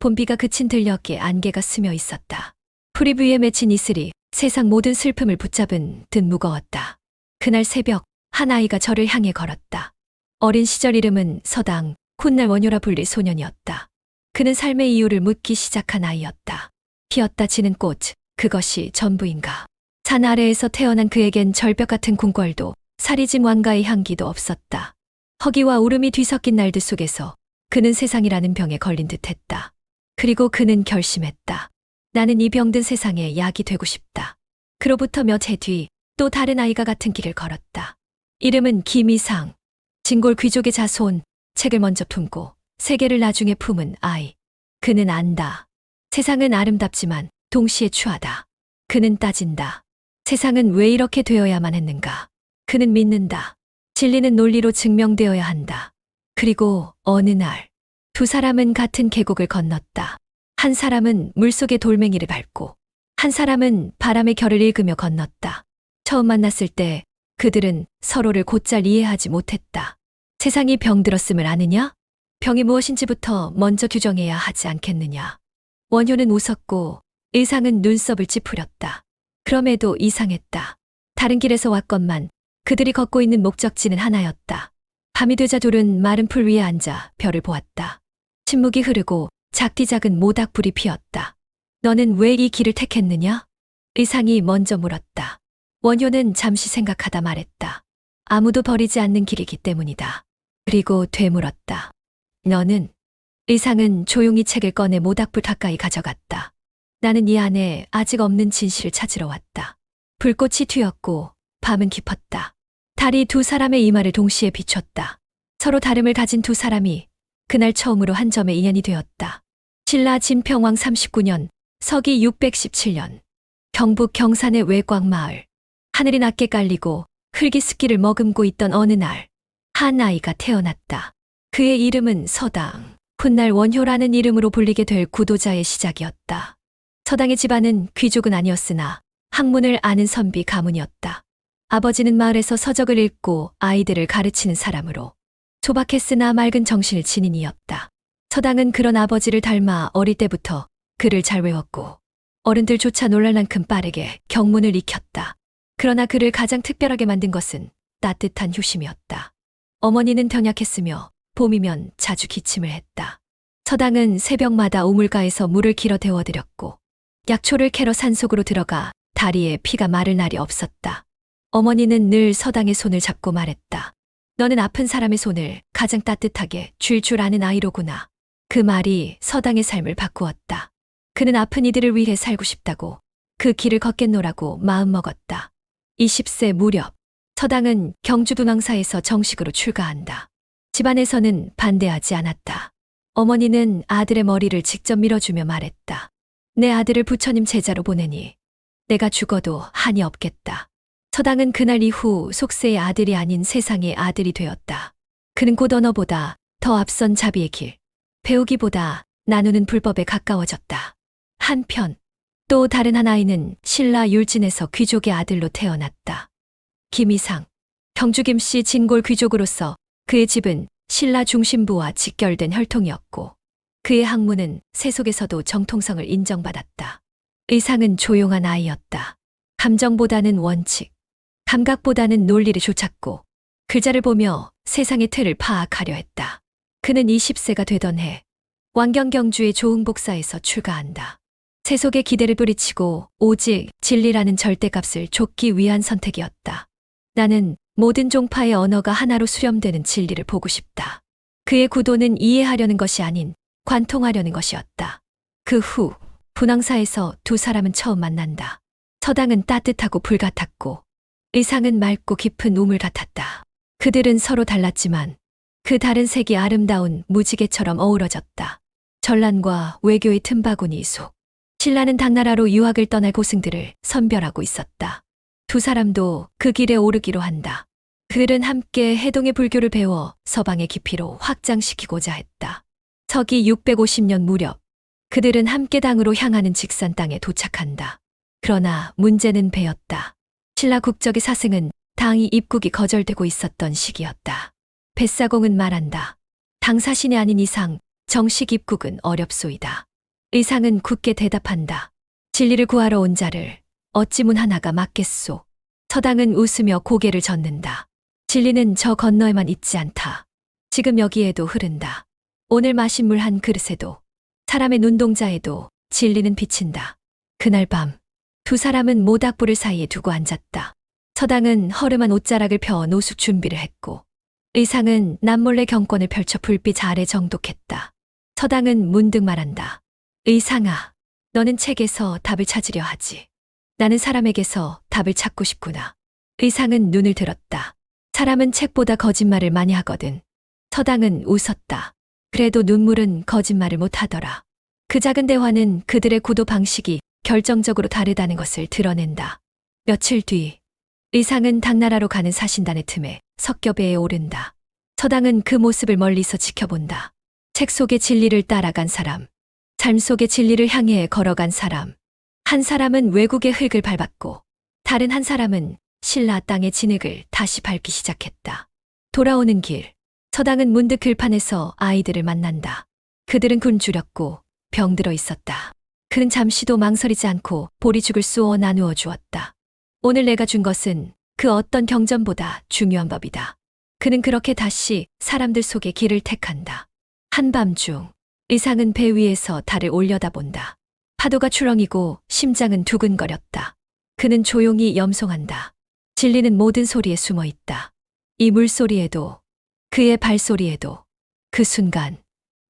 봄비가 그친 들녘에 안개가 스며 있었다. 풀잎 위에 맺힌 이슬이 세상 모든 슬픔을 붙잡은 듯 무거웠다. 그날 새벽 한 아이가 저를 향해 걸었다. 어린 시절 이름은 서당, 훗날 원효라 불릴 소년이었다. 그는 삶의 이유를 묻기 시작한 아이였다. 피었다 지는 꽃, 그것이 전부인가. 산 아래에서 태어난 그에겐 절벽 같은 궁궐도 사리짐 왕가의 향기도 없었다. 허기와 울음이 뒤섞인 날들 속에서 그는 세상이라는 병에 걸린 듯했다. 그리고 그는 결심했다. 나는 이 병든 세상에 약이 되고 싶다. 그로부터 몇 해 뒤 또 다른 아이가 같은 길을 걸었다. 이름은 김이상. 진골 귀족의 자손, 책을 먼저 품고 세계를 나중에 품은 아이. 그는 안다. 세상은 아름답지만 동시에 추하다. 그는 따진다. 세상은 왜 이렇게 되어야만 했는가. 그는 믿는다. 진리는 논리로 증명되어야 한다. 그리고 어느 날 두 사람은 같은 계곡을 건넜다. 한 사람은 물속의 돌멩이를 밟고 한 사람은 바람의 결을 읽으며 건넜다. 처음 만났을 때 그들은 서로를 곧잘 이해하지 못했다. 세상이 병들었음을 아느냐? 병이 무엇인지부터 먼저 규정해야 하지 않겠느냐. 원효는 웃었고 의상은 눈썹을 찌푸렸다. 그럼에도 이상했다. 다른 길에서 왔건만 그들이 걷고 있는 목적지는 하나였다. 밤이 되자 둘은 마른 풀 위에 앉아 별을 보았다. 침묵이 흐르고 작디작은 모닥불이 피었다. 너는 왜 이 길을 택했느냐? 의상이 먼저 물었다. 원효는 잠시 생각하다 말했다. 아무도 버리지 않는 길이기 때문이다. 그리고 되물었다. 너는? 의상은 조용히 책을 꺼내 모닥불 가까이 가져갔다. 나는 이 안에 아직 없는 진실을 찾으러 왔다. 불꽃이 튀었고 밤은 깊었다. 달이 두 사람의 이마를 동시에 비췄다. 서로 다름을 가진 두 사람이 그날 처음으로 한 점의 인연이 되었다. 신라 진평왕 39년, 서기 617년, 경북 경산의 외곽마을. 하늘이 낮게 깔리고 흙이 습기를 머금고 있던 어느 날, 한 아이가 태어났다. 그의 이름은 서당, 훗날 원효라는 이름으로 불리게 될 구도자의 시작이었다. 서당의 집안은 귀족은 아니었으나 학문을 아는 선비 가문이었다. 아버지는 마을에서 서적을 읽고 아이들을 가르치는 사람으로 소박했으나 맑은 정신을 지닌 이였다. 서당은 그런 아버지를 닮아 어릴 때부터 글을 잘 외웠고 어른들조차 놀랄 만큼 빠르게 경문을 익혔다. 그러나 그를 가장 특별하게 만든 것은 따뜻한 효심이었다. 어머니는 병약했으며 봄이면 자주 기침을 했다. 서당은 새벽마다 우물가에서 물을 길어 데워드렸고 약초를 캐러 산속으로 들어가 다리에 피가 마를 날이 없었다. 어머니는 늘 서당의 손을 잡고 말했다. 너는 아픈 사람의 손을 가장 따뜻하게 쥘 줄 아는 아이로구나. 그 말이 서당의 삶을 바꾸었다. 그는 아픈 이들을 위해 살고 싶다고 그 길을 걷겠노라고 마음먹었다. 20세 무렵 서당은 경주둔왕사에서 정식으로 출가한다. 집안에서는 반대하지 않았다. 어머니는 아들의 머리를 직접 밀어주며 말했다. 내 아들을 부처님 제자로 보내니 내가 죽어도 한이 없겠다. 서당은 그날 이후 속세의 아들이 아닌 세상의 아들이 되었다. 그는 곧 언어보다 더 앞선 자비의 길, 배우기보다 나누는 불법에 가까워졌다. 한편 또 다른 한 아이는 신라 율진에서 귀족의 아들로 태어났다. 김이상, 경주 김씨 진골 귀족으로서 그의 집은 신라 중심부와 직결된 혈통이었고 그의 학문은 세속에서도 정통성을 인정받았다. 의상은 조용한 아이였다. 감정보다는 원칙, 감각보다는 논리를 좇았고 글자를 보며 세상의 틀을 파악하려 했다. 그는 20세가 되던 해 왕경경주의 조응복사에서 출가한다. 세속의 기대를 뿌리치고 오직 진리라는 절대값을 좇기 위한 선택이었다. 나는 모든 종파의 언어가 하나로 수렴되는 진리를 보고 싶다. 그의 구도는 이해하려는 것이 아닌 관통하려는 것이었다. 그 후 분황사에서 두 사람은 처음 만난다. 서당은 따뜻하고 불같았고 의상은 맑고 깊은 우물 같았다. 그들은 서로 달랐지만 그 다른 색이 아름다운 무지개처럼 어우러졌다. 전란과 외교의 틈바구니 속 신라는 당나라로 유학을 떠날 고승들을 선별하고 있었다. 두 사람도 그 길에 오르기로 한다. 그들은 함께 해동의 불교를 배워 서방의 깊이로 확장시키고자 했다. 서기 650년 무렵 그들은 함께 당으로 향하는 직산 땅에 도착한다. 그러나 문제는 배였다. 신라 국적의 사승은 당이 입국이 거절되고 있었던 시기였다. 뱃사공은 말한다. 당 사신이 아닌 이상 정식 입국은 어렵소이다. 의상은 굳게 대답한다. 진리를 구하러 온 자를 어찌 문 하나가 막겠소. 서당은 웃으며 고개를 젓는다. 진리는 저 건너에만 있지 않다. 지금 여기에도 흐른다. 오늘 마신 물 한 그릇에도, 사람의 눈동자에도 진리는 비친다. 그날 밤, 두 사람은 모닥불을 사이에 두고 앉았다. 서당은 허름한 옷자락을 펴 노숙 준비를 했고, 의상은 남몰래 경권을 펼쳐 불빛 아래 정독했다. 서당은 문득 말한다. 의상아, 너는 책에서 답을 찾으려 하지. 나는 사람에게서 답을 찾고 싶구나. 의상은 눈을 들었다. 사람은 책보다 거짓말을 많이 하거든. 서당은 웃었다. 그래도 눈물은 거짓말을 못하더라. 그 작은 대화는 그들의 구도 방식이 결정적으로 다르다는 것을 드러낸다. 며칠 뒤, 의상은 당나라로 가는 사신단의 틈에 석겹배에 오른다. 서당은 그 모습을 멀리서 지켜본다. 책 속의 진리를 따라간 사람, 삶 속의 진리를 향해 걸어간 사람. 한 사람은 외국의 흙을 밟았고, 다른 한 사람은 신라 땅의 진흙을 다시 밟기 시작했다. 돌아오는 길, 서당은 문득 들판에서 아이들을 만난다. 그들은 굶주렸고 병들어 있었다. 그는 잠시도 망설이지 않고 보리죽을 쏘어 나누어 주었다. 오늘 내가 준 것은 그 어떤 경전보다 중요한 법이다. 그는 그렇게 다시 사람들 속에 길을 택한다. 한밤중, 의상은 배 위에서 달을 올려다본다. 파도가 출렁이고 심장은 두근거렸다. 그는 조용히 염송한다. 진리는 모든 소리에 숨어 있다. 이 물소리에도, 그의 발소리에도. 그 순간,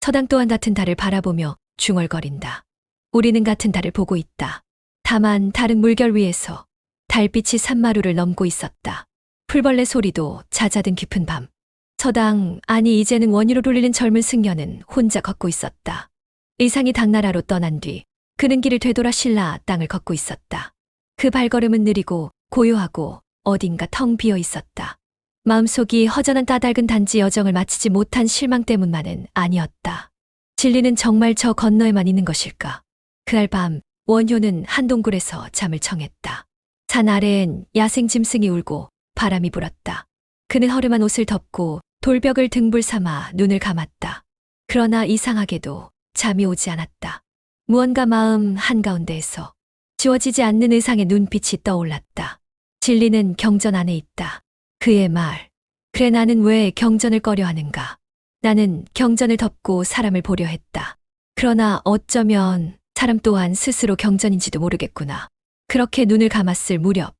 서당 또한 같은 달을 바라보며 중얼거린다. 우리는 같은 달을 보고 있다. 다만 다른 물결 위에서 달빛이 산마루를 넘고 있었다. 풀벌레 소리도 잦아든 깊은 밤. 서당, 아니 이제는 원유로 돌리는 젊은 승려는 혼자 걷고 있었다. 의상이 당나라로 떠난 뒤 그는 길을 되돌아 신라 땅을 걷고 있었다. 그 발걸음은 느리고 고요하고 어딘가 텅 비어 있었다. 마음속이 허전한 까닭은 단지 여정을 마치지 못한 실망 때문만은 아니었다. 진리는 정말 저 건너에만 있는 것일까? 그날 밤 원효는 한 동굴에서 잠을 청했다. 산 아래엔 야생 짐승이 울고 바람이 불었다. 그는 허름한 옷을 덮고 돌벽을 등불 삼아 눈을 감았다. 그러나 이상하게도 잠이 오지 않았다. 무언가 마음 한가운데에서 지워지지 않는 의상의 눈빛이 떠올랐다. 진리는 경전 안에 있다. 그의 말. 그래 나는 왜 경전을 꺼려 하는가? 나는 경전을 덮고 사람을 보려 했다. 그러나 어쩌면 사람 또한 스스로 경전인지도 모르겠구나. 그렇게 눈을 감았을 무렵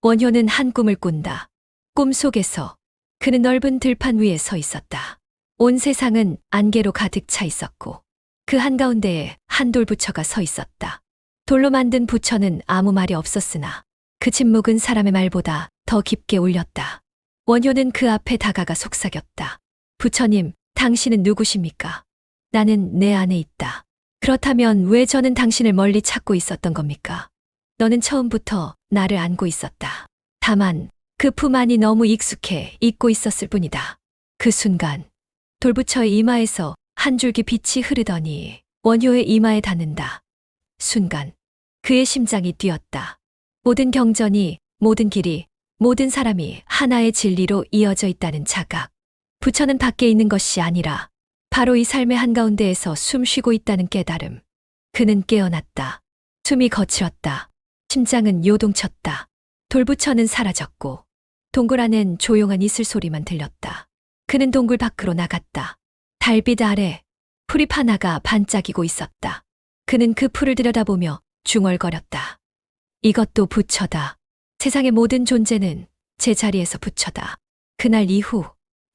원효는 한 꿈을 꾼다. 꿈 속에서 그는 넓은 들판 위에 서 있었다. 온 세상은 안개로 가득 차 있었고 그 한가운데에 한 돌부처가 서 있었다. 돌로 만든 부처는 아무 말이 없었으나 그 침묵은 사람의 말보다 더 깊게 울렸다. 원효는 그 앞에 다가가 속삭였다. 부처님, 당신은 누구십니까? 나는 내 안에 있다. 그렇다면 왜 저는 당신을 멀리 찾고 있었던 겁니까? 너는 처음부터 나를 안고 있었다. 다만 그 품 안이 너무 익숙해 잊고 있었을 뿐이다. 그 순간 돌부처의 이마에서 한 줄기 빛이 흐르더니 원효의 이마에 닿는다. 순간 그의 심장이 뛰었다. 모든 경전이, 모든 길이, 모든 사람이 하나의 진리로 이어져 있다는 자각. 부처는 밖에 있는 것이 아니라 바로 이 삶의 한가운데에서 숨 쉬고 있다는 깨달음. 그는 깨어났다. 숨이 거칠었다. 심장은 요동쳤다. 돌부처는 사라졌고 동굴 안엔 조용한 이슬 소리만 들렸다. 그는 동굴 밖으로 나갔다. 달빛 아래 풀잎 하나가 반짝이고 있었다. 그는 그 풀을 들여다보며 중얼거렸다. 이것도 부처다. 세상의 모든 존재는 제자리에서 부처다. 그날 이후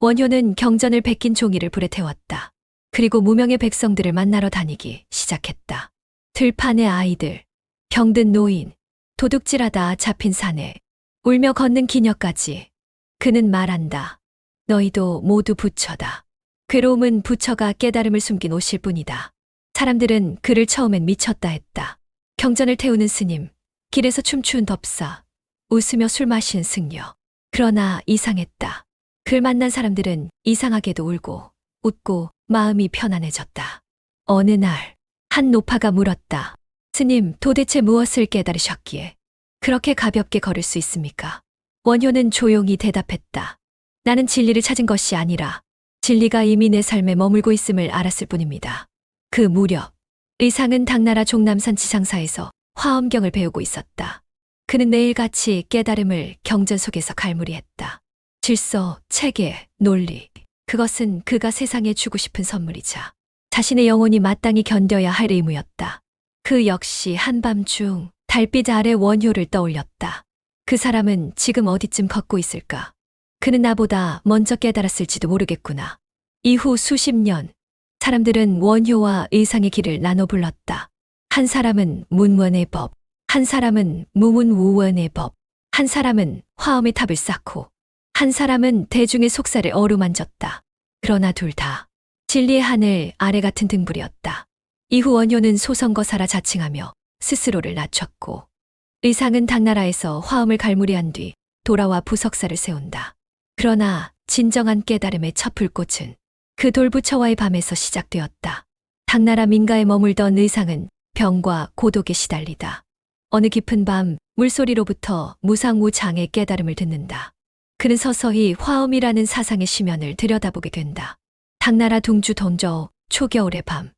원효는 경전을 베낀 종이를 불에 태웠다. 그리고 무명의 백성들을 만나러 다니기 시작했다. 들판의 아이들, 병든 노인, 도둑질하다 잡힌 사내, 울며 걷는 기녀까지. 그는 말한다. 너희도 모두 부처다. 괴로움은 부처가 깨달음을 숨긴 옷일 뿐이다. 사람들은 그를 처음엔 미쳤다 했다. 경전을 태우는 스님, 길에서 춤추는 덥사, 웃으며 술 마시는 승려. 그러나 이상했다. 그를 만난 사람들은 이상하게도 울고 웃고 마음이 편안해졌다. 어느 날 한 노파가 물었다. 스님, 도대체 무엇을 깨달으셨기에 그렇게 가볍게 걸을 수 있습니까? 원효는 조용히 대답했다. 나는 진리를 찾은 것이 아니라 진리가 이미 내 삶에 머물고 있음을 알았을 뿐입니다. 그 무렵 의상은 당나라 종남산 지상사에서 화엄경을 배우고 있었다. 그는 매일같이 깨달음을 경전 속에서 갈무리했다. 질서, 체계, 논리. 그것은 그가 세상에 주고 싶은 선물이자 자신의 영혼이 마땅히 견뎌야 할 의무였다. 그 역시 한밤중 달빛 아래 원효를 떠올렸다. 그 사람은 지금 어디쯤 걷고 있을까? 그는 나보다 먼저 깨달았을지도 모르겠구나. 이후 수십 년, 사람들은 원효와 의상의 길을 나눠 불렀다. 한 사람은 문원의 법, 한 사람은 무문우원의 법, 한 사람은 화엄의 탑을 쌓고, 한 사람은 대중의 속살을 어루만졌다. 그러나 둘 다 진리의 하늘 아래 같은 등불이었다. 이후 원효는 소선거사라 자칭하며 스스로를 낮췄고, 의상은 당나라에서 화엄을 갈무리한 뒤 돌아와 부석사를 세운다. 그러나 진정한 깨달음의 첫 불꽃은 그 돌부처와의 밤에서 시작되었다. 당나라 민가에 머물던 의상은 병과 고독에 시달리다. 어느 깊은 밤 물소리로부터 무상무장의 깨달음을 듣는다. 그는 서서히 화엄이라는 사상의 심연을 들여다보게 된다. 당나라 둥주 동저 초겨울의 밤.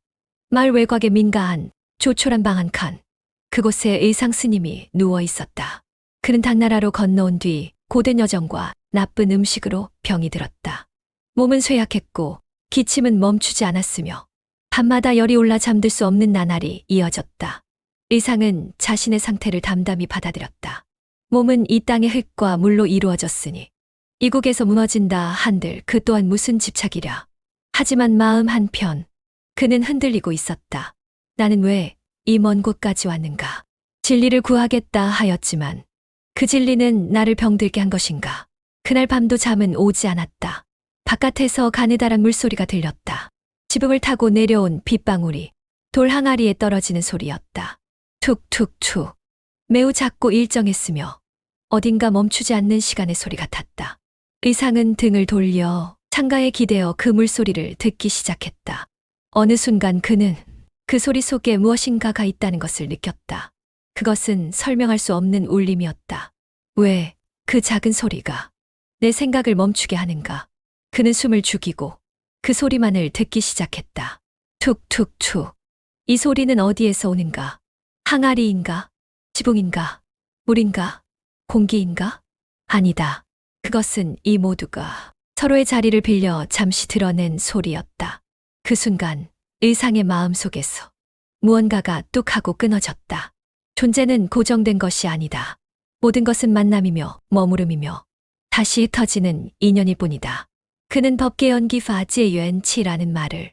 마을 외곽의 민가한 조촐한 방 한 칸. 그곳에 의상 스님이 누워 있었다. 그는 당나라로 건너온 뒤 고된 여정과 나쁜 음식으로 병이 들었다. 몸은 쇠약했고 기침은 멈추지 않았으며 밤마다 열이 올라 잠들 수 없는 나날이 이어졌다. 의상은 자신의 상태를 담담히 받아들였다. 몸은 이 땅의 흙과 물로 이루어졌으니 이국에서 무너진다 한들 그 또한 무슨 집착이랴. 하지만 마음 한편 그는 흔들리고 있었다. 나는 왜 이 먼 곳까지 왔는가? 진리를 구하겠다 하였지만 그 진리는 나를 병들게 한 것인가? 그날 밤도 잠은 오지 않았다. 바깥에서 가느다란 물소리가 들렸다. 지붕을 타고 내려온 빗방울이 돌 항아리에 떨어지는 소리였다. 툭툭툭. 매우 작고 일정했으며 어딘가 멈추지 않는 시간의 소리 같았다. 의상은 등을 돌려 창가에 기대어 그 물소리를 듣기 시작했다. 어느 순간 그는 그 소리 속에 무엇인가가 있다는 것을 느꼈다. 그것은 설명할 수 없는 울림이었다. 왜 그 작은 소리가 내 생각을 멈추게 하는가? 그는 숨을 죽이고 그 소리만을 듣기 시작했다. 툭툭툭. 이 소리는 어디에서 오는가? 항아리인가? 지붕인가? 물인가? 공기인가? 아니다. 그것은 이 모두가 서로의 자리를 빌려 잠시 드러낸 소리였다. 그 순간 의상의 마음 속에서 무언가가 뚝 하고 끊어졌다. 존재는 고정된 것이 아니다. 모든 것은 만남이며 머무름이며 다시 터지는 인연일 뿐이다. 그는 법계 연기 파지의 유엔치라는 말을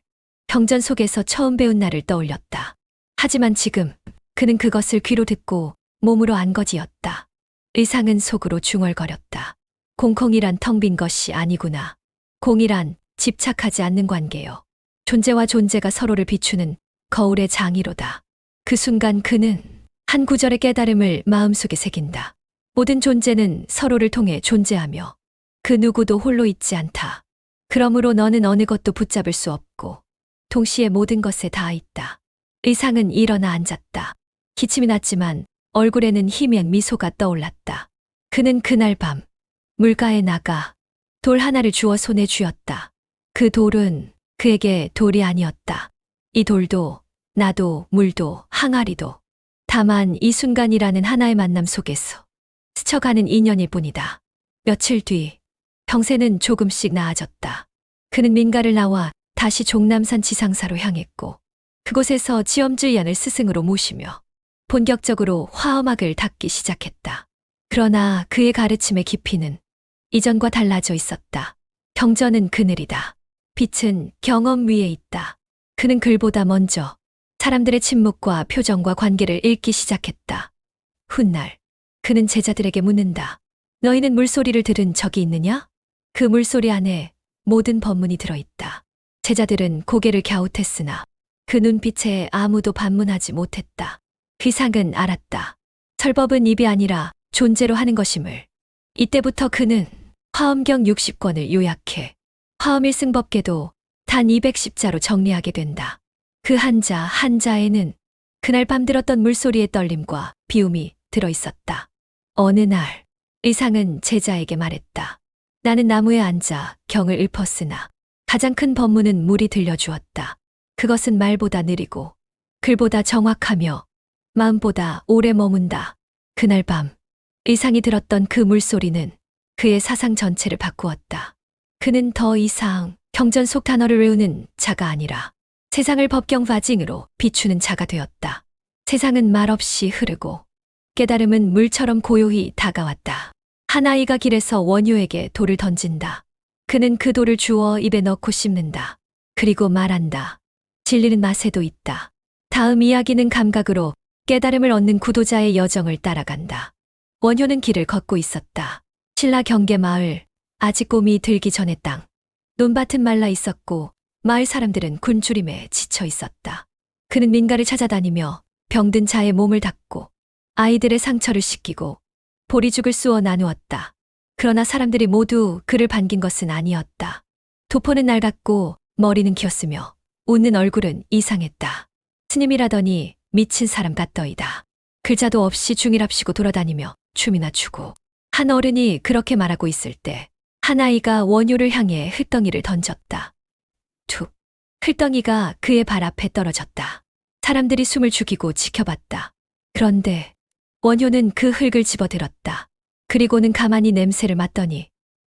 경전 속에서 처음 배운 날을 떠올렸다. 하지만 지금 그는 그것을 귀로 듣고 몸으로 안 거지였다. 의상은 속으로 중얼거렸다. 공콩이란 텅 빈 것이 아니구나. 공이란 집착하지 않는 관계요. 존재와 존재가 서로를 비추는 거울의 장이로다. 그 순간 그는 한 구절의 깨달음을 마음속에 새긴다. 모든 존재는 서로를 통해 존재하며 그 누구도 홀로 있지 않다. 그러므로 너는 어느 것도 붙잡을 수 없고 동시에 모든 것에 닿아 있다. 의상은 일어나 앉았다. 기침이 났지만 얼굴에는 희미한 미소가 떠올랐다. 그는 그날 밤 물가에 나가 돌 하나를 주워 손에 쥐었다. 그 돌은 그에게 돌이 아니었다. 이 돌도 나도 물도 항아리도 다만 이 순간이라는 하나의 만남 속에서 스쳐가는 인연일 뿐이다. 며칠 뒤 병세는 조금씩 나아졌다. 그는 민가를 나와 다시 종남산 지상사로 향했고 그곳에서 지엄주이안을 스승으로 모시며 본격적으로 화엄학을 닦기 시작했다. 그러나 그의 가르침의 깊이는 이전과 달라져 있었다. 경전은 그늘이다. 빛은 경험 위에 있다. 그는 글보다 먼저 사람들의 침묵과 표정과 관계를 읽기 시작했다. 훗날 그는 제자들에게 묻는다. 너희는 물소리를 들은 적이 있느냐? 그 물소리 안에 모든 법문이 들어있다. 제자들은 고개를 갸웃했으나 그 눈빛에 아무도 반문하지 못했다. 귀상은 알았다. 설법은 입이 아니라 존재로 하는 것임을. 이때부터 그는 화엄경 60권을 요약해 화엄 일승법계도 단 210자로 정리하게 된다. 그 한자 한자에는 그날 밤 들었던 물소리의 떨림과 비움이 들어있었다. 어느 날 의상은 제자에게 말했다. 나는 나무에 앉아 경을 읊었으나 가장 큰 법문은 물이 들려주었다. 그것은 말보다 느리고 글보다 정확하며 마음보다 오래 머문다. 그날 밤 의상이 들었던 그 물소리는 그의 사상 전체를 바꾸었다. 그는 더 이상 경전 속 단어를 외우는 자가 아니라 세상을 법경 바징으로 비추는 자가 되었다. 세상은 말없이 흐르고 깨달음은 물처럼 고요히 다가왔다. 한 아이가 길에서 원효에게 돌을 던진다. 그는 그 돌을 주워 입에 넣고 씹는다. 그리고 말한다. 진리는 맛에도 있다. 다음 이야기는 감각으로 깨달음을 얻는 구도자의 여정을 따라간다. 원효는 길을 걷고 있었다. 신라 경계 마을, 아직 봄이 들기 전의 땅. 논밭은 말라 있었고 마을 사람들은 굶주림에 지쳐 있었다. 그는 민가를 찾아다니며 병든 자의 몸을 닦고 아이들의 상처를 씻기고 보리죽을 쑤어 나누었다. 그러나 사람들이 모두 그를 반긴 것은 아니었다. 도포는 낡았고 머리는 기었으며 웃는 얼굴은 이상했다. 스님이라더니 미친 사람 같더이다. 글자도 없이 중일합시고 돌아다니며 춤이나 추고. 한 어른이 그렇게 말하고 있을 때 한 아이가 원효를 향해 흙덩이를 던졌다. 툭. 흙덩이가 그의 발 앞에 떨어졌다. 사람들이 숨을 죽이고 지켜봤다. 그런데 원효는 그 흙을 집어들었다. 그리고는 가만히 냄새를 맡더니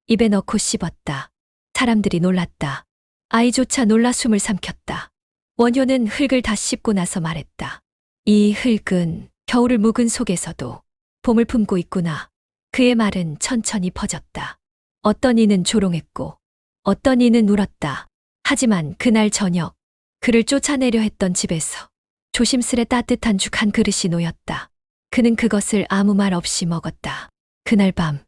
입에 넣고 씹었다. 사람들이 놀랐다. 아이조차 놀라 숨을 삼켰다. 원효는 흙을 다 씹고 나서 말했다. 이 흙은 겨울을 묵은 속에서도 봄을 품고 있구나. 그의 말은 천천히 퍼졌다. 어떤 이는 조롱했고 어떤 이는 울었다. 하지만 그날 저녁 그를 쫓아내려 했던 집에서 조심스레 따뜻한 죽 한 그릇이 놓였다. 그는 그것을 아무 말 없이 먹었다. 그날 밤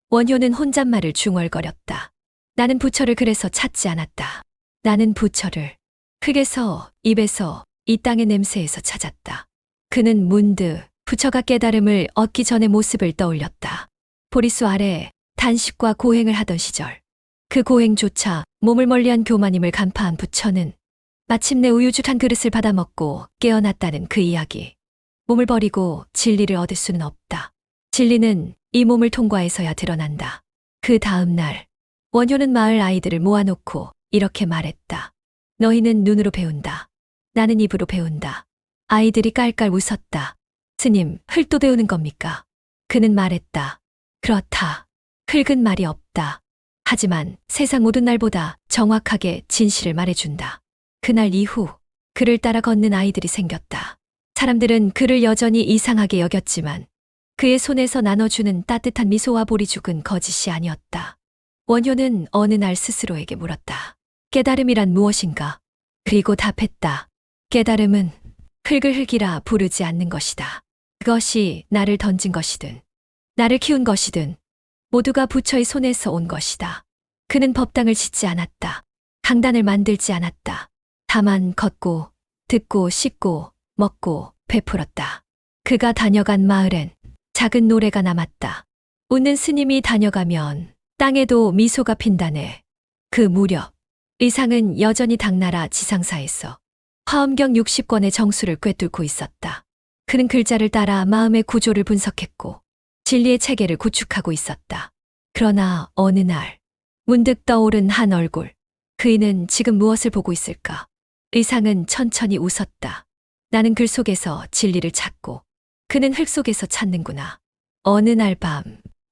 원효는 혼잣말을 중얼거렸다. 나는 부처를 그래서 찾지 않았다. 나는 부처를 흙에서, 입에서, 이 땅의 냄새에서 찾았다. 그는 문득 부처가 깨달음을 얻기 전의 모습을 떠올렸다. 보리수 아래 단식과 고행을 하던 시절, 그 고행조차 몸을 멀리한 교마님을 간파한 부처는 마침내 우유죽 한 그릇을 받아먹고 깨어났다는 그 이야기. 몸을 버리고 진리를 얻을 수는 없다. 진리는 이 몸을 통과해서야 드러난다. 그 다음 날 원효는 마을 아이들을 모아놓고 이렇게 말했다. 너희는 눈으로 배운다. 나는 입으로 배운다. 아이들이 깔깔 웃었다. 스님, 흙도 배우는 겁니까? 그는 말했다. 그렇다. 흙은 말이 없다. 하지만 세상 모든 날보다 정확하게 진실을 말해준다. 그날 이후 그를 따라 걷는 아이들이 생겼다. 사람들은 그를 여전히 이상하게 여겼지만 그의 손에서 나눠주는 따뜻한 미소와 보리죽은 거짓이 아니었다. 원효는 어느 날 스스로에게 물었다. 깨달음이란 무엇인가? 그리고 답했다. 깨달음은 흙을 흙이라 부르지 않는 것이다. 그것이 나를 던진 것이든 나를 키운 것이든 모두가 부처의 손에서 온 것이다. 그는 법당을 짓지 않았다. 강단을 만들지 않았다. 다만 걷고 듣고 씻고 먹고 베풀었다. 그가 다녀간 마을엔 작은 노래가 남았다. 웃는 스님이 다녀가면 땅에도 미소가 핀다네. 그 무렵 의상은 여전히 당나라 지상사에서 화엄경 60권의 정수를 꿰뚫고 있었다. 그는 글자를 따라 마음의 구조를 분석했고 진리의 체계를 구축하고 있었다. 그러나 어느 날 문득 떠오른 한 얼굴. 그이는 지금 무엇을 보고 있을까? 의상은 천천히 웃었다. 나는 글 속에서 진리를 찾고 그는 흙 속에서 찾는구나. 어느 날 밤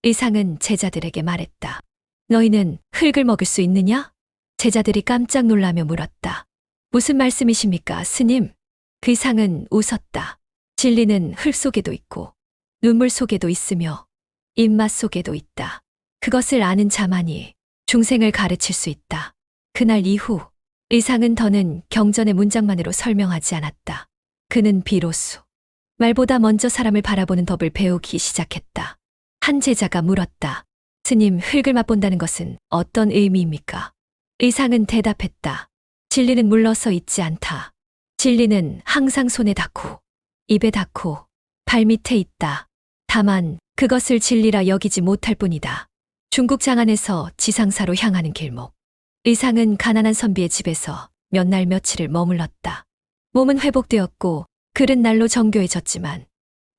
의상은 제자들에게 말했다. 너희는 흙을 먹을 수 있느냐? 제자들이 깜짝 놀라며 물었다. 무슨 말씀이십니까, 스님? 그 의상은 웃었다. 진리는 흙 속에도 있고 눈물 속에도 있으며 입맛 속에도 있다. 그것을 아는 자만이 중생을 가르칠 수 있다. 그날 이후 의상은 더는 경전의 문장만으로 설명하지 않았다. 그는 비로소 말보다 먼저 사람을 바라보는 법을 배우기 시작했다. 한 제자가 물었다. 스님, 흙을 맛본다는 것은 어떤 의미입니까? 의상은 대답했다. 진리는 물러서 있지 않다. 진리는 항상 손에 닿고 입에 닿고 발밑에 있다. 다만 그것을 진리라 여기지 못할 뿐이다. 중국 장안에서 지상사로 향하는 길목. 의상은 가난한 선비의 집에서 몇 날 며칠을 머물렀다. 몸은 회복되었고 글은 날로 정교해졌지만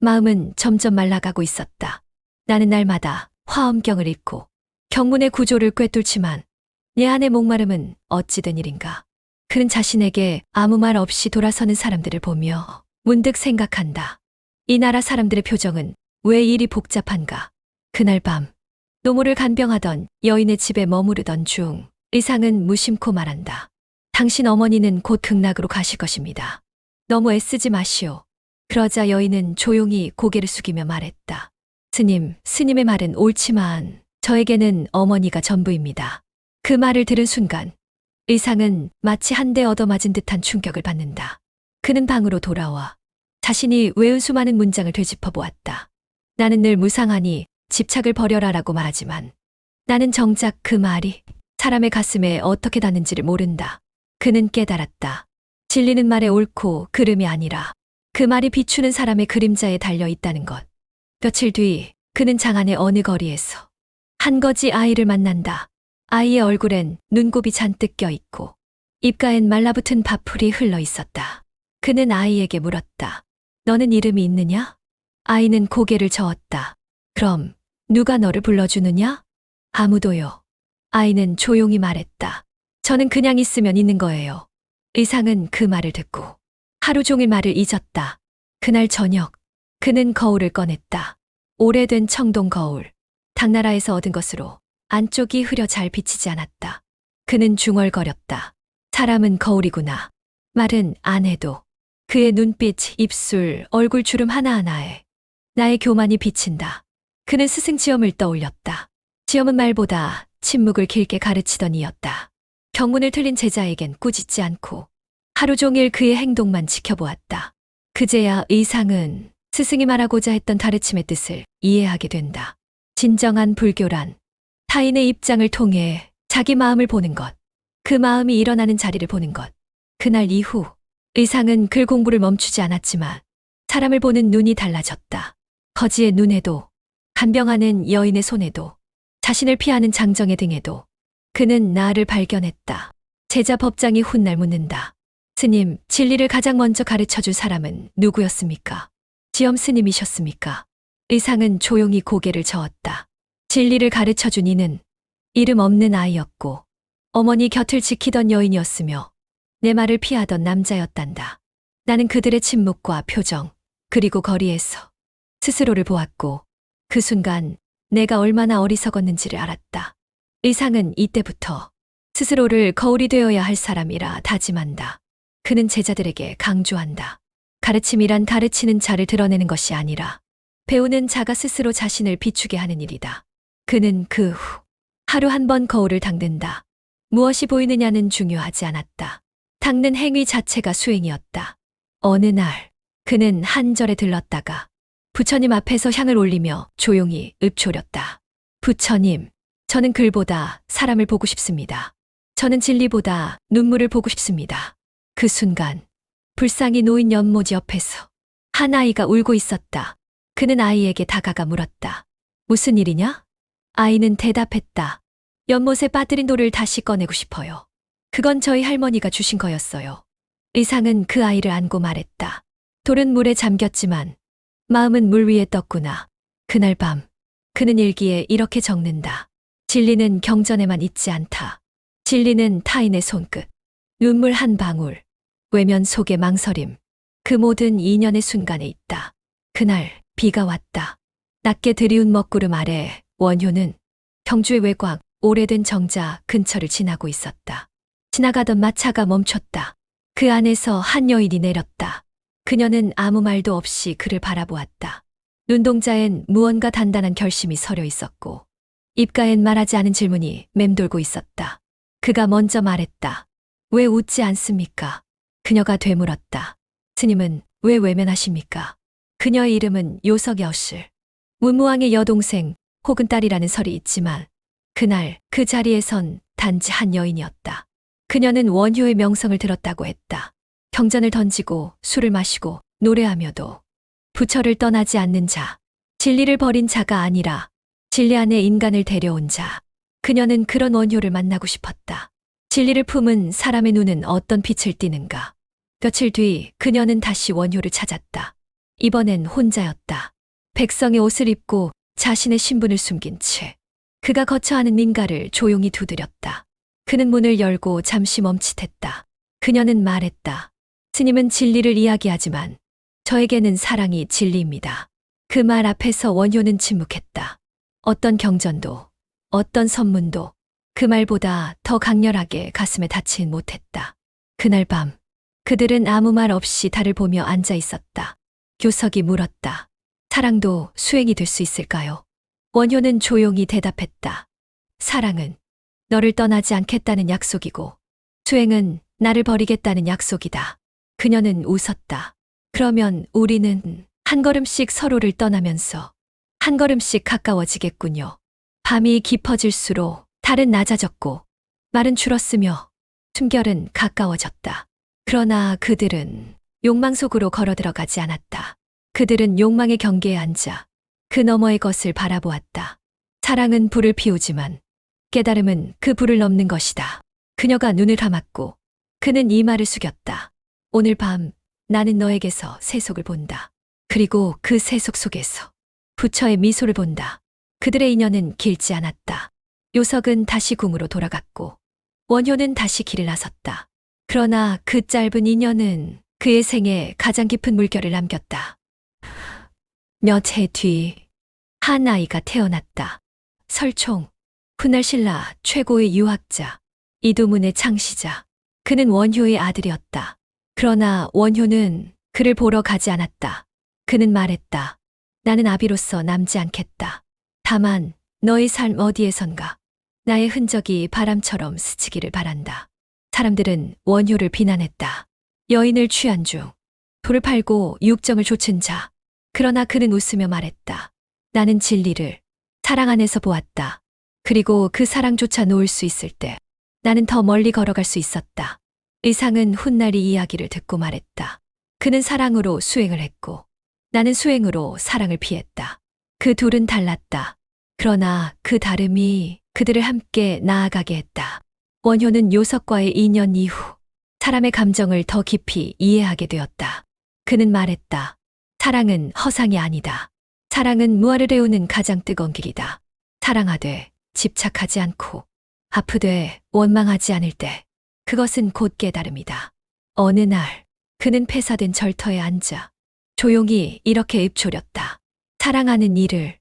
마음은 점점 말라가고 있었다. 나는 날마다 화엄경을 읽고 경문의 구조를 꿰뚫지만 내 안의 목마름은 어찌된 일인가. 그는 자신에게 아무 말 없이 돌아서는 사람들을 보며 문득 생각한다. 이 나라 사람들의 표정은 왜 이리 복잡한가? 그날 밤 노모를 간병하던 여인의 집에 머무르던 중 의상은 무심코 말한다. 당신 어머니는 곧 극락으로 가실 것입니다. 너무 애쓰지 마시오. 그러자 여인은 조용히 고개를 숙이며 말했다. 스님의 말은 옳지만 저에게는 어머니가 전부입니다. 그 말을 들은 순간 의상은 마치 한 대 얻어맞은 듯한 충격을 받는다. 그는 방으로 돌아와 자신이 외운 수많은 문장을 되짚어 보았다. 나는 늘 무상하니 집착을 버려라라고 말하지만 나는 정작 그 말이 사람의 가슴에 어떻게 닿는지를 모른다. 그는 깨달았다. 진리는 말의 옳고 그름이 아니라 그 말이 비추는 사람의 그림자에 달려 있다는 것. 며칠 뒤 그는 장안의 어느 거리에서 한 거지 아이를 만난다. 아이의 얼굴엔 눈곱이 잔뜩 껴있고 입가엔 말라붙은 밥풀이 흘러 있었다. 그는 아이에게 물었다. 너는 이름이 있느냐? 아이는 고개를 저었다. 그럼 누가 너를 불러주느냐? 아무도요. 아이는 조용히 말했다. 저는 그냥 있으면 있는 거예요. 의상은 그 말을 듣고 하루 종일 말을 잊었다. 그날 저녁 그는 거울을 꺼냈다. 오래된 청동 거울. 당나라에서 얻은 것으로 안쪽이 흐려 잘 비치지 않았다. 그는 중얼거렸다. 사람은 거울이구나. 말은 안 해도 그의 눈빛, 입술, 얼굴 주름 하나하나에 나의 교만이 비친다. 그는 스승 지엄을 떠올렸다. 지엄은 말보다 침묵을 길게 가르치던 이였다. 경문을 틀린 제자에겐 꾸짖지 않고 하루 종일 그의 행동만 지켜보았다. 그제야 의상은 스승이 말하고자 했던 가르침의 뜻을 이해하게 된다. 진정한 불교란 타인의 입장을 통해 자기 마음을 보는 것, 그 마음이 일어나는 자리를 보는 것. 그날 이후 의상은 글 공부를 멈추지 않았지만 사람을 보는 눈이 달라졌다. 거지의 눈에도, 간병하는 여인의 손에도, 자신을 피하는 장정의 등에도 그는 나를 발견했다. 제자 법장이 훗날 묻는다. 스님, 진리를 가장 먼저 가르쳐줄 사람은 누구였습니까? 지엄 스님이셨습니까? 의상은 조용히 고개를 저었다. 진리를 가르쳐준 이는 이름 없는 아이였고 어머니 곁을 지키던 여인이었으며 내 말을 피하던 남자였단다. 나는 그들의 침묵과 표정, 그리고 거리에서 스스로를 보았고 그 순간 내가 얼마나 어리석었는지를 알았다. 의상은 이때부터 스스로를 거울이 되어야 할 사람이라 다짐한다. 그는 제자들에게 강조한다. 가르침이란 가르치는 자를 드러내는 것이 아니라 배우는 자가 스스로 자신을 비추게 하는 일이다. 그는 그 후 하루 한 번 거울을 닦는다. 무엇이 보이느냐는 중요하지 않았다. 닦는 행위 자체가 수행이었다. 어느 날 그는 한 절에 들렀다가 부처님 앞에서 향을 올리며 조용히 읊조렸다. 부처님, 저는 글보다 사람을 보고 싶습니다. 저는 진리보다 눈물을 보고 싶습니다. 그 순간 불쌍히 놓인 연못 옆에서 한 아이가 울고 있었다. 그는 아이에게 다가가 물었다. 무슨 일이냐? 아이는 대답했다. 연못에 빠뜨린 돌을 다시 꺼내고 싶어요. 그건 저희 할머니가 주신 거였어요. 의상은 그 아이를 안고 말했다. 돌은 물에 잠겼지만 마음은 물 위에 떴구나. 그날 밤 그는 일기에 이렇게 적는다. 진리는 경전에만 있지 않다. 진리는 타인의 손끝, 눈물 한 방울, 외면 속의 망설임, 그 모든 인연의 순간에 있다. 그날 비가 왔다. 낮게 드리운 먹구름 아래 원효는 경주의 외곽 오래된 정자 근처를 지나고 있었다. 지나가던 마차가 멈췄다. 그 안에서 한 여인이 내렸다. 그녀는 아무 말도 없이 그를 바라보았다. 눈동자엔 무언가 단단한 결심이 서려 있었고 입가엔 말하지 않은 질문이 맴돌고 있었다. 그가 먼저 말했다. 왜 웃지 않습니까? 그녀가 되물었다. 스님은 왜 외면하십니까? 그녀의 이름은 요석여실. 문무왕의 여동생 혹은 딸이라는 설이 있지만 그날 그 자리에선 단지 한 여인이었다. 그녀는 원효의 명성을 들었다고 했다. 경전을 던지고 술을 마시고 노래하며도 부처를 떠나지 않는 자, 진리를 버린 자가 아니라 진리 안에 인간을 데려온 자. 그녀는 그런 원효를 만나고 싶었다. 진리를 품은 사람의 눈은 어떤 빛을 띠는가. 며칠 뒤 그녀는 다시 원효를 찾았다. 이번엔 혼자였다. 백성의 옷을 입고 자신의 신분을 숨긴 채 그가 거처하는 민가를 조용히 두드렸다. 그는 문을 열고 잠시 멈칫했다. 그녀는 말했다. 스님은 진리를 이야기하지만 저에게는 사랑이 진리입니다. 그 말 앞에서 원효는 침묵했다. 어떤 경전도, 어떤 선문도 그 말보다 더 강렬하게 가슴에 닿진 못했다. 그날 밤, 그들은 아무 말 없이 달을 보며 앉아 있었다. 교석이 물었다. 사랑도 수행이 될 수 있을까요? 원효는 조용히 대답했다. 사랑은 너를 떠나지 않겠다는 약속이고, 수행은 나를 버리겠다는 약속이다. 그녀는 웃었다. 그러면 우리는 한 걸음씩 서로를 떠나면서 한 걸음씩 가까워지겠군요. 밤이 깊어질수록 달은 낮아졌고 말은 줄었으며 숨결은 가까워졌다. 그러나 그들은 욕망 속으로 걸어 들어가지 않았다. 그들은 욕망의 경계에 앉아 그 너머의 것을 바라보았다. 사랑은 불을 피우지만 깨달음은 그 불을 넘는 것이다. 그녀가 눈을 감았고 그는 이마를 숙였다. 오늘 밤 나는 너에게서 세속을 본다. 그리고 그 세속 속에서 부처의 미소를 본다. 그들의 인연은 길지 않았다. 요석은 다시 궁으로 돌아갔고 원효는 다시 길을 나섰다. 그러나 그 짧은 인연은 그의 생에 가장 깊은 물결을 남겼다. 몇 해 뒤 한 아이가 태어났다. 설총, 훗날 신라 최고의 유학자, 이두문의 창시자. 그는 원효의 아들이었다. 그러나 원효는 그를 보러 가지 않았다. 그는 말했다. 나는 아비로서 남지 않겠다. 다만 너의 삶 어디에선가 나의 흔적이 바람처럼 스치기를 바란다. 사람들은 원효를 비난했다. 여인을 취한 중, 돌을 팔고 육정을 좇은 자. 그러나 그는 웃으며 말했다. 나는 진리를 사랑 안에서 보았다. 그리고 그 사랑조차 놓을 수 있을 때 나는 더 멀리 걸어갈 수 있었다. 의상은 훗날 이 이야기를 듣고 말했다. 그는 사랑으로 수행을 했고 나는 수행으로 사랑을 피했다. 그 둘은 달랐다. 그러나 그 다름이 그들을 함께 나아가게 했다. 원효는 요석과의 인연 이후 사람의 감정을 더 깊이 이해하게 되었다. 그는 말했다. 사랑은 허상이 아니다. 사랑은 무아를 배우는 가장 뜨거운 길이다. 사랑하되 집착하지 않고 아프되 원망하지 않을 때 그것은 곧 깨달음이다. 어느 날 그는 폐사된 절터에 앉아 조용히 이렇게 읊조렸다. 사랑하는 이를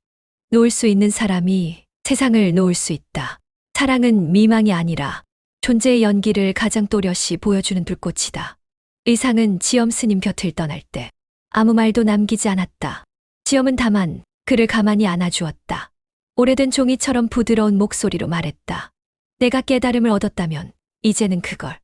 놓을 수 있는 사람이 세상을 놓을 수 있다. 사랑은 미망이 아니라 존재의 연기를 가장 또렷이 보여주는 불꽃이다. 의상은 지엄 스님 곁을 떠날 때 아무 말도 남기지 않았다. 지엄은 다만 그를 가만히 안아주었다. 오래된 종이처럼 부드러운 목소리로 말했다. 내가 깨달음을 얻었다면 이제는 그걸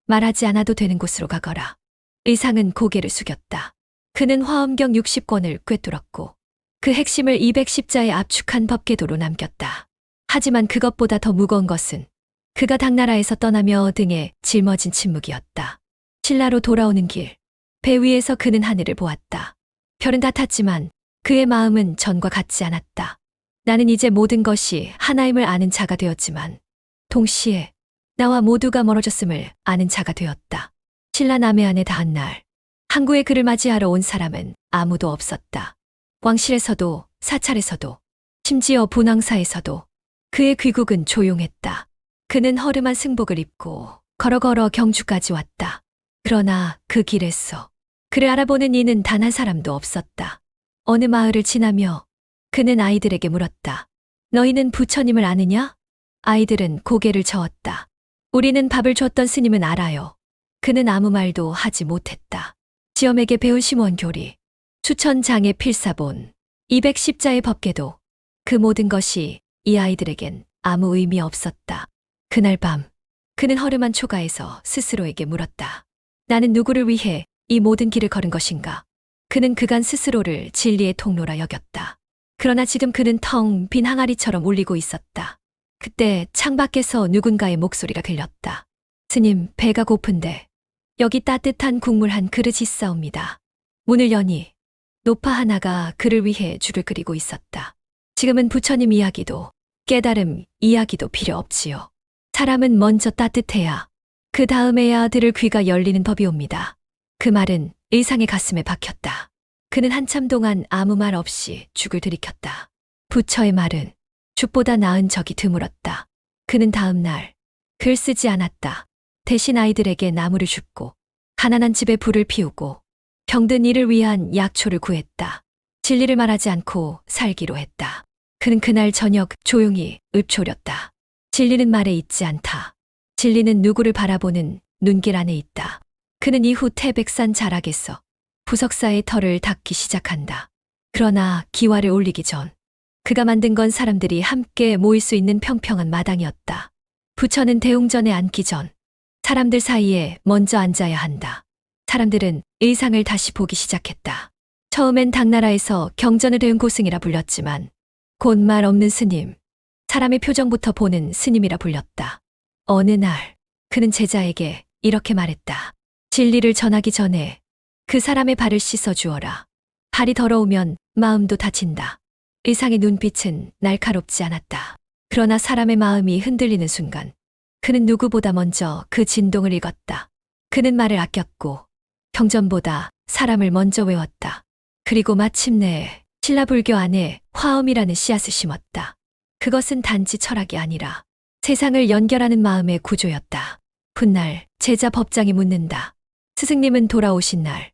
말하지 않아도 되는 곳으로 가거라. 의상은 고개를 숙였다. 그는 화엄경 60권을 꿰뚫었고 그 핵심을 210자에 압축한 법궤도로 남겼다. 하지만 그것보다 더 무거운 것은 그가 당나라에서 떠나며 등에 짊어진 침묵이었다. 신라로 돌아오는 길, 배 위에서 그는 하늘을 보았다. 별은 다 탔지만 그의 마음은 전과 같지 않았다. 나는 이제 모든 것이 하나임을 아는 자가 되었지만 동시에 나와 모두가 멀어졌음을 아는 자가 되었다. 신라 남해안에 닿은 날 항구에 그를 맞이하러 온 사람은 아무도 없었다. 왕실에서도 사찰에서도 심지어 분황사에서도 그의 귀국은 조용했다. 그는 허름한 승복을 입고 걸어 경주까지 왔다. 그러나 그 길에서 그를 알아보는 이는 단 한 사람도 없었다. 어느 마을을 지나며 그는 아이들에게 물었다. 너희는 부처님을 아느냐? 아이들은 고개를 저었다. 우리는 밥을 줬던 스님은 알아요. 그는 아무 말도 하지 못했다. 지엄에게 배운 심원교리, 수천 장의 필사본, 210자의 법궤도, 그 모든 것이 이 아이들에겐 아무 의미 없었다. 그날 밤 그는 허름한 초가에서 스스로에게 물었다. 나는 누구를 위해 이 모든 길을 걸은 것인가? 그는 그간 스스로를 진리의 통로라 여겼다. 그러나 지금 그는 텅 빈 항아리처럼 울리고 있었다. 그때 창밖에서 누군가의 목소리가 들렸다. 스님, 배가 고픈데 여기 따뜻한 국물 한 그릇 있사옵니다. 문을 여니 노파 하나가 그를 위해 죽을 끓이고 있었다. 지금은 부처님 이야기도 깨달음 이야기도 필요 없지요. 사람은 먼저 따뜻해야 그 다음에야 들을 귀가 열리는 법이 옵니다. 그 말은 의상의 가슴에 박혔다. 그는 한참 동안 아무 말 없이 죽을 들이켰다. 부처의 말은 죽보다 나은 적이 드물었다. 그는 다음 날 글 쓰지 않았다. 대신 아이들에게 나무를 줍고 가난한 집에 불을 피우고 병든 이를 위한 약초를 구했다. 진리를 말하지 않고 살기로 했다. 그는 그날 저녁 조용히 읊조렸다. 진리는 말에 있지 않다. 진리는 누구를 바라보는 눈길 안에 있다. 그는 이후 태백산 자락에서 부석사의 털을 닦기 시작한다. 그러나 기와를 올리기 전 그가 만든 건 사람들이 함께 모일 수 있는 평평한 마당이었다. 부처는 대웅전에 앉기 전 사람들 사이에 먼저 앉아야 한다. 사람들은 의상을 다시 보기 시작했다. 처음엔 당나라에서 경전을 배운 고승이라 불렸지만 곧 말 없는 스님, 사람의 표정부터 보는 스님이라 불렸다. 어느 날 그는 제자에게 이렇게 말했다. 진리를 전하기 전에 그 사람의 발을 씻어 주어라. 발이 더러우면 마음도 다친다. 의상의 눈빛은 날카롭지 않았다. 그러나 사람의 마음이 흔들리는 순간 그는 누구보다 먼저 그 진동을 읽었다. 그는 말을 아꼈고 경전보다 사람을 먼저 외웠다. 그리고 마침내 신라불교 안에 화엄이라는 씨앗을 심었다. 그것은 단지 철학이 아니라 세상을 연결하는 마음의 구조였다. 훗날 제자 법장이 묻는다. 스승님은 돌아오신 날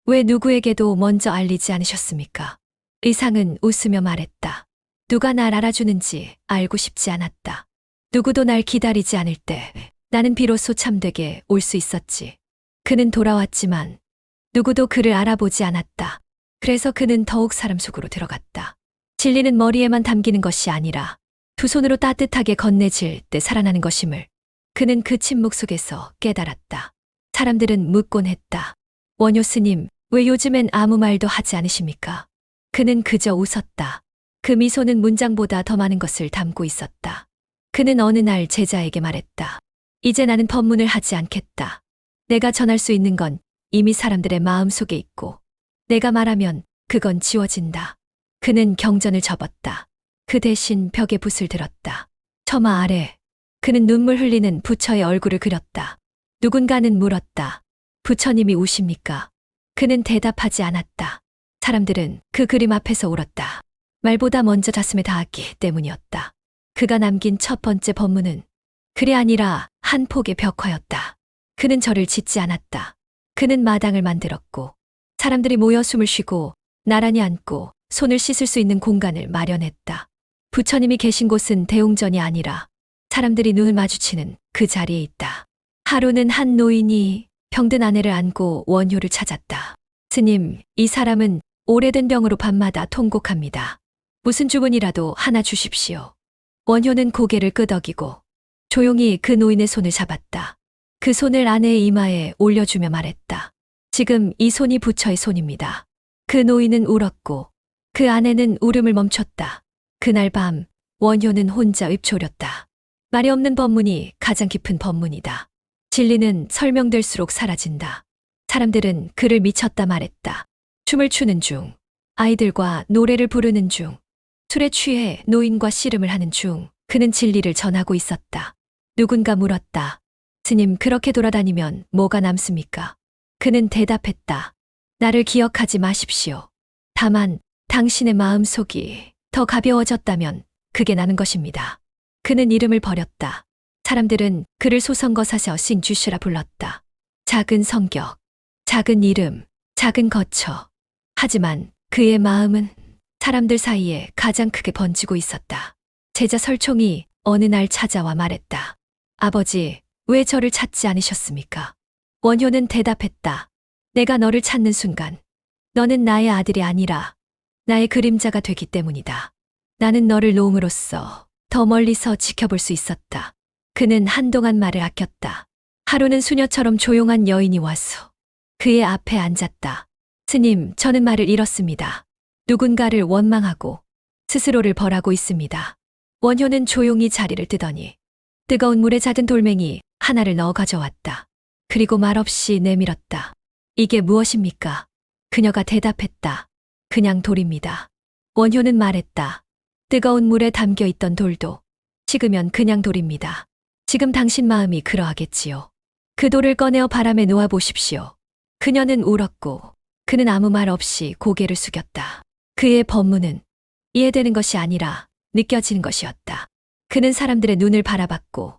왜 누구에게도 먼저 알리지 않으셨습니까? 의상은 웃으며 말했다. 누가 날 알아주는지 알고 싶지 않았다. 누구도 날 기다리지 않을 때 나는 비로소 참되게 올 수 있었지. 그는 돌아왔지만 누구도 그를 알아보지 않았다. 그래서 그는 더욱 사람 속으로 들어갔다. 진리는 머리에만 담기는 것이 아니라 두 손으로 따뜻하게 건네질 때 살아나는 것임을 그는 그 침묵 속에서 깨달았다. 사람들은 묻곤 했다. 원효 스님, 왜 요즘엔 아무 말도 하지 않으십니까? 그는 그저 웃었다. 그 미소는 문장보다 더 많은 것을 담고 있었다. 그는 어느 날 제자에게 말했다. 이제 나는 법문을 하지 않겠다. 내가 전할 수 있는 건 이미 사람들의 마음 속에 있고 내가 말하면 그건 지워진다. 그는 경전을 접었다. 그 대신 벽에 붓을 들었다. 처마 아래 그는 눈물 흘리는 부처의 얼굴을 그렸다. 누군가는 물었다. 부처님이 우십니까? 그는 대답하지 않았다. 사람들은 그 그림 앞에서 울었다. 말보다 먼저 가슴에 닿았기 때문이었다. 그가 남긴 첫 번째 법문은 글이 아니라 한 폭의 벽화였다. 그는 절을 짓지 않았다. 그는 마당을 만들었고 사람들이 모여 숨을 쉬고 나란히 앉고 손을 씻을 수 있는 공간을 마련했다. 부처님이 계신 곳은 대웅전이 아니라 사람들이 눈을 마주치는 그 자리에 있다. 하루는 한 노인이 병든 아내를 안고 원효를 찾았다. 스님, 이 사람은 오래된 병으로 밤마다 통곡합니다. 무슨 주문이라도 하나 주십시오. 원효는 고개를 끄덕이고 조용히 그 노인의 손을 잡았다. 그 손을 아내의 이마에 올려주며 말했다. 지금 이 손이 부처의 손입니다. 그 노인은 울었고 그 아내는 울음을 멈췄다. 그날 밤 원효는 혼자 읊조렸다. 말이 없는 법문이 가장 깊은 법문이다. 진리는 설명될수록 사라진다. 사람들은 그를 미쳤다 말했다. 춤을 추는 중, 아이들과 노래를 부르는 중, 술에 취해 노인과 씨름을 하는 중 그는 진리를 전하고 있었다. 누군가 물었다. 스님, 그렇게 돌아다니면 뭐가 남습니까? 그는 대답했다. 나를 기억하지 마십시오. 다만 당신의 마음속이 더 가벼워졌다면 그게 나는 것입니다. 그는 이름을 버렸다. 사람들은 그를 소성거사서 싱주슈라 불렀다. 작은 성격, 작은 이름, 작은 거처. 하지만 그의 마음은 사람들 사이에 가장 크게 번지고 있었다. 제자 설총이 어느 날 찾아와 말했다. 아버지, 왜 저를 찾지 않으셨습니까? 원효는 대답했다. 내가 너를 찾는 순간 너는 나의 아들이 아니라 나의 그림자가 되기 때문이다. 나는 너를 노음으로써 더 멀리서 지켜볼 수 있었다. 그는 한동안 말을 아꼈다. 하루는 수녀처럼 조용한 여인이 와서 그의 앞에 앉았다. 스님, 저는 말을 잃었습니다. 누군가를 원망하고 스스로를 벌하고 있습니다. 원효는 조용히 자리를 뜨더니 뜨거운 물에 작은 돌멩이 하나를 넣어 가져왔다. 그리고 말없이 내밀었다. 이게 무엇입니까? 그녀가 대답했다. 그냥 돌입니다. 원효는 말했다. 뜨거운 물에 담겨 있던 돌도 식으면 그냥 돌입니다. 지금 당신 마음이 그러하겠지요. 그 돌을 꺼내어 바람에 놓아 보십시오. 그녀는 울었고 그는 아무 말 없이 고개를 숙였다. 그의 법문은 이해되는 것이 아니라 느껴지는 것이었다. 그는 사람들의 눈을 바라봤고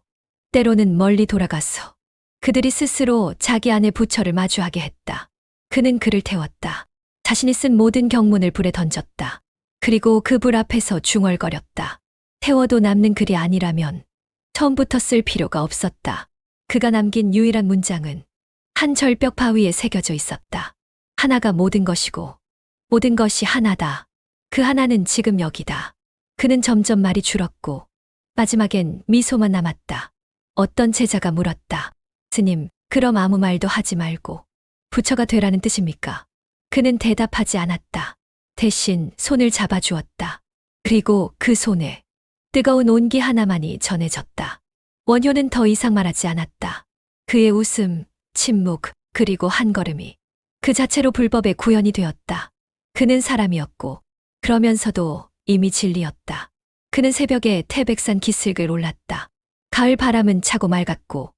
때로는 멀리 돌아가서 그들이 스스로 자기 안의 부처를 마주하게 했다. 그는 그를 태웠다. 자신이 쓴 모든 경문을 불에 던졌다. 그리고 그 불 앞에서 중얼거렸다. 태워도 남는 글이 아니라면 처음부터 쓸 필요가 없었다. 그가 남긴 유일한 문장은 한 절벽 바위에 새겨져 있었다. 하나가 모든 것이고 모든 것이 하나다. 그 하나는 지금 여기다. 그는 점점 말이 줄었고 마지막엔 미소만 남았다. 어떤 제자가 물었다. 스님, 그럼 아무 말도 하지 말고 부처가 되라는 뜻입니까? 그는 대답하지 않았다. 대신 손을 잡아주었다. 그리고 그 손에 뜨거운 온기 하나만이 전해졌다. 원효는 더 이상 말하지 않았다. 그의 웃음, 침묵, 그리고 한 걸음이 그 자체로 불법의 구현이 되었다. 그는 사람이었고 그러면서도 이미 진리였다. 그는 새벽에 태백산 기슭을 올랐다. 가을 바람은 차고 맑았고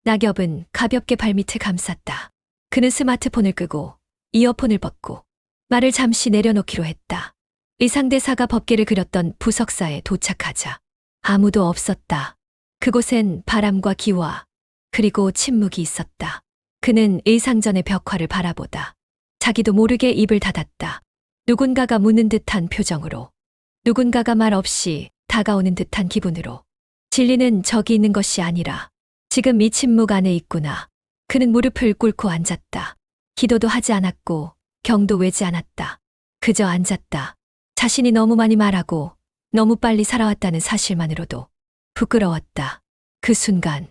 낙엽은 가볍게 발밑을 감쌌다. 그는 스마트폰을 끄고 이어폰을 벗고 말을 잠시 내려놓기로 했다. 의상대사가 법계를 그렸던 부석사에 도착하자 아무도 없었다. 그곳엔 바람과 기와 그리고 침묵이 있었다. 그는 의상전의 벽화를 바라보다 자기도 모르게 입을 닫았다. 누군가가 묻는 듯한 표정으로, 누군가가 말 없이 다가오는 듯한 기분으로. 진리는 저기 있는 것이 아니라 지금 이 침묵 안에 있구나. 그는 무릎을 꿇고 앉았다. 기도도 하지 않았고 경도 외지 않았다. 그저 앉았다. 자신이 너무 많이 말하고 너무 빨리 살아왔다는 사실만으로도 부끄러웠다. 그 순간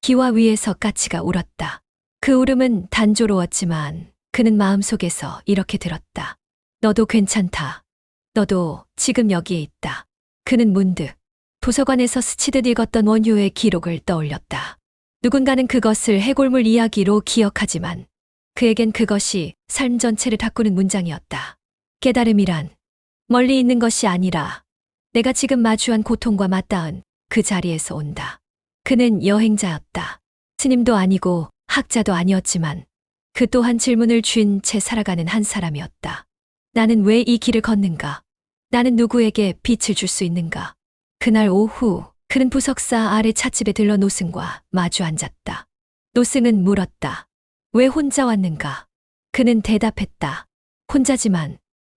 기와 위에서 까치가 울었다. 그 울음은 단조로웠지만 그는 마음속에서 이렇게 들었다. 너도 괜찮다. 너도 지금 여기에 있다. 그는 문득 도서관에서 스치듯 읽었던 원효의 기록을 떠올렸다. 누군가는 그것을 해골물 이야기로 기억하지만 그에겐 그것이 삶 전체를 바꾸는 문장이었다. 깨달음이란 멀리 있는 것이 아니라 내가 지금 마주한 고통과 맞닿은 그 자리에서 온다. 그는 여행자였다. 스님도 아니고 학자도 아니었지만 그 또한 질문을 쥔 채 살아가는 한 사람이었다. 나는 왜 이 길을 걷는가? 나는 누구에게 빛을 줄 수 있는가? 그날 오후 그는 부석사 아래 찻집에 들러 노승과 마주 앉았다. 노승은 물었다. 왜 혼자 왔는가? 그는 대답했다. 혼자지만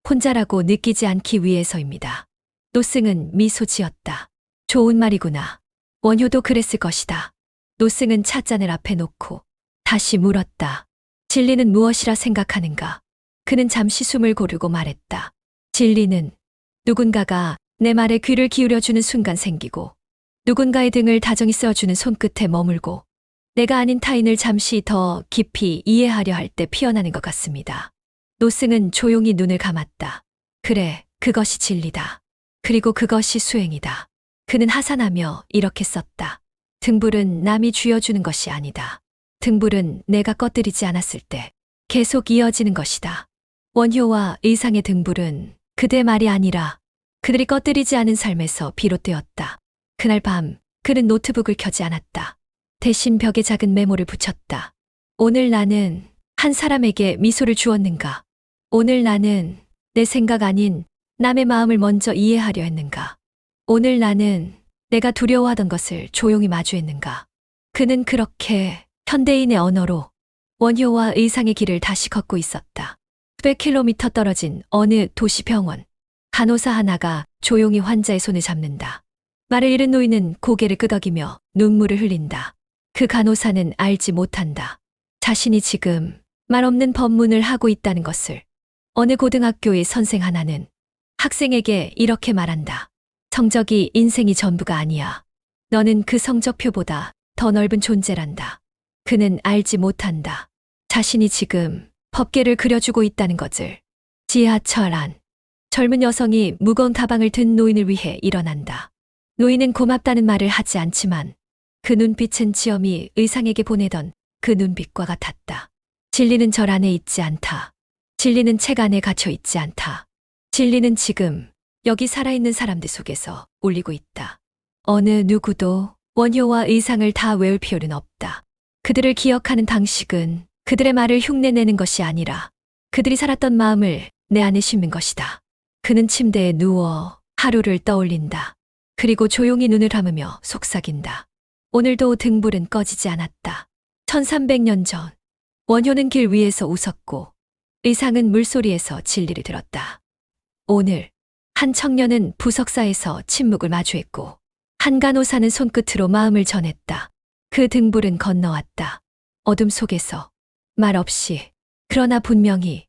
혼자라고 느끼지 않기 위해서입니다. 노승은 미소 지었다. 좋은 말이구나. 원효도 그랬을 것이다. 노승은 찻잔을 앞에 놓고 다시 물었다. 진리는 무엇이라 생각하는가? 그는 잠시 숨을 고르고 말했다. 진리는 누군가가 내 말에 귀를 기울여주는 순간 생기고 누군가의 등을 다정히 써주는 손끝에 머물고 내가 아닌 타인을 잠시 더 깊이 이해하려 할 때 피어나는 것 같습니다. 노승은 조용히 눈을 감았다. 그래, 그것이 진리다. 그리고 그것이 수행이다. 그는 하산하며 이렇게 썼다. 등불은 남이 쥐어주는 것이 아니다. 등불은 내가 꺼뜨리지 않았을 때 계속 이어지는 것이다. 원효와 의상의 등불은 그대 말이 아니라 그들이 꺼뜨리지 않은 삶에서 비롯되었다. 그날 밤 그는 노트북을 켜지 않았다. 대신 벽에 작은 메모를 붙였다. 오늘 나는 한 사람에게 미소를 주었는가? 오늘 나는 내 생각 아닌 남의 마음을 먼저 이해하려 했는가? 오늘 나는 내가 두려워하던 것을 조용히 마주했는가? 그는 그렇게 현대인의 언어로 원효와 의상의 길을 다시 걷고 있었다. 100km 떨어진 어느 도시 병원. 간호사 하나가 조용히 환자의 손을 잡는다. 말을 잃은 노인은 고개를 끄덕이며 눈물을 흘린다. 그 간호사는 알지 못한다. 자신이 지금 말 없는 법문을 하고 있다는 것을. 어느 고등학교의 선생 하나는 학생에게 이렇게 말한다. 성적이 인생이 전부가 아니야. 너는 그 성적표보다 더 넓은 존재란다. 그는 알지 못한다. 자신이 지금 법계를 그려주고 있다는 것을. 지하철 안. 젊은 여성이 무거운 가방을 든 노인을 위해 일어난다. 노인은 고맙다는 말을 하지 않지만 그 눈빛은 지엄이 의상에게 보내던 그 눈빛과 같았다. 진리는 절 안에 있지 않다. 진리는 책 안에 갇혀 있지 않다. 진리는 지금 여기 살아있는 사람들 속에서 울리고 있다. 어느 누구도 원효와 의상을 다 외울 필요는 없다. 그들을 기억하는 방식은 그들의 말을 흉내내는 것이 아니라 그들이 살았던 마음을 내 안에 심는 것이다. 그는 침대에 누워 하루를 떠올린다. 그리고 조용히 눈을 감으며 속삭인다. 오늘도 등불은 꺼지지 않았다. 1300년 전, 원효는 길 위에서 웃었고 의상은 물소리에서 진리를 들었다. 오늘, 한 청년은 부석사에서 침묵을 마주했고 한 간호사는 손끝으로 마음을 전했다. 그 등불은 건너왔다. 어둠 속에서 말 없이, 그러나 분명히